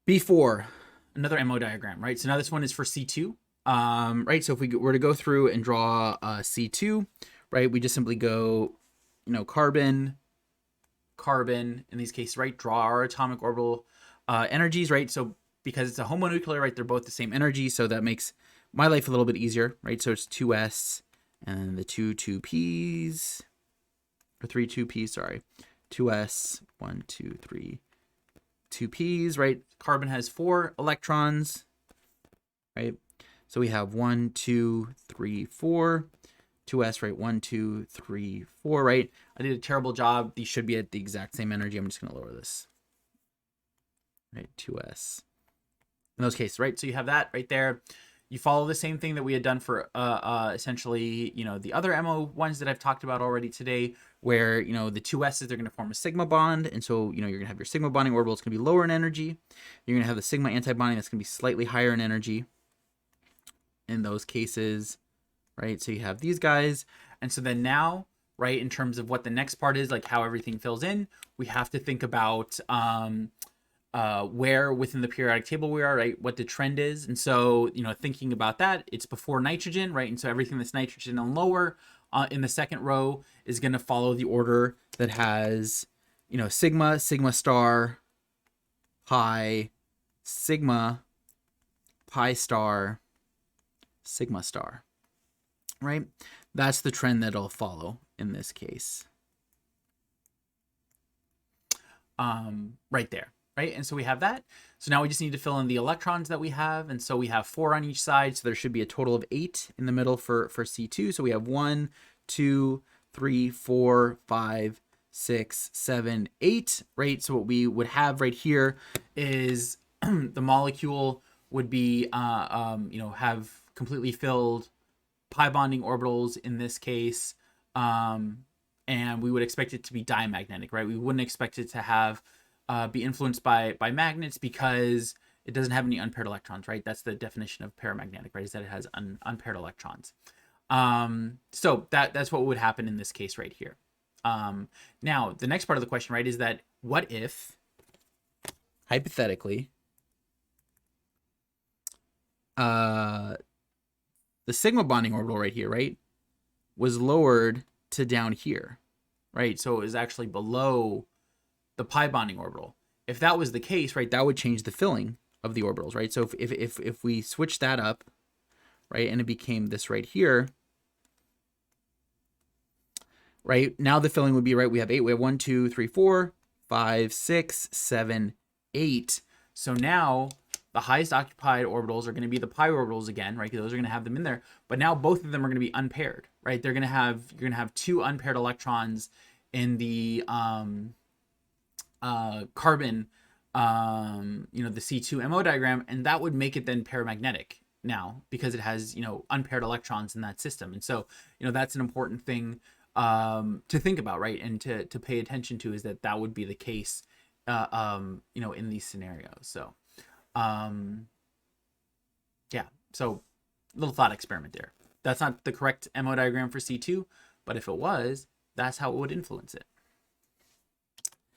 B4, another MO diagram, right? So now this one is for C2, right? So if we were to go through and draw C2, right, we just simply go, carbon, carbon in these cases, right? Draw our atomic orbital energies, right? So because it's a homonuclear, right, they're both the same energy, so that makes my life a little bit easier, right? So it's 2s and the two 2p's, or 3 2p's, sorry. 2s, 1, 2, 3, 2p's, right? Carbon has 4 electrons, right? So we have 1, 2, 3, 4. 2s, right? 1, 2, 3, 4, right? I did a terrible job. These should be at the exact same energy. I'm just going to lower this, right? 2s. In those cases, right? So you have that right there. You follow the same thing that we had done for essentially, the other MO ones that I've talked about already today, where, the two S's, they're going to form a sigma bond. And so, you're going to have your sigma bonding orbital. It's going to be lower in energy. You're going to have the sigma antibonding that's going to be slightly higher in energy in those cases, right? So you have these guys. And so then now, right, in terms of what the next part is, like how everything fills in, we have to think about where within the periodic table we are, right? What the trend is. And so, thinking about that, it's before nitrogen, right? And so everything that's nitrogen and lower in the second row is going to follow the order that has, sigma, sigma star, pi, sigma, pi star, sigma star, right? That's the trend that it'll follow in this case. Right there. Right? And so we have that. So now we just need to fill in the electrons that we have. And so we have 4 on each side. So there should be a total of 8 in the middle for C2. So we have 1, 2, 3, 4, 5, 6, 7, 8, right? So what we would have right here is the molecule would be, have completely filled pi bonding orbitals in this case. And we would expect it to be diamagnetic, right? We wouldn't expect it to have be influenced by magnets because it doesn't have any unpaired electrons, right? That's the definition of paramagnetic, right? Is that it has unpaired electrons. So that's what would happen in this case right here. Now, the next part of the question, right, is that what if, hypothetically, the sigma bonding orbital right here, right, was lowered to down here, right? So it was actually below the pi bonding orbital. If that was the case, right, that would change the filling of the orbitals, right? So if we switch that up, right, and it became this right here, right, now the filling would be, right, we have 8, we have 1, 2, 3, 4, 5, 6, 7, 8. So now the highest occupied orbitals are going to be the pi orbitals again, right? Those are going to have them in there, but now both of them are going to be unpaired, right? You're going to have 2 unpaired electrons in the carbon, the C2 MO diagram, and that would make it then paramagnetic now because it has, unpaired electrons in that system. And so, that's an important thing to think about, right? And to pay attention to is that would be the case, in these scenarios. So, yeah, so little thought experiment there. That's not the correct MO diagram for C2, but if it was, that's how it would influence it.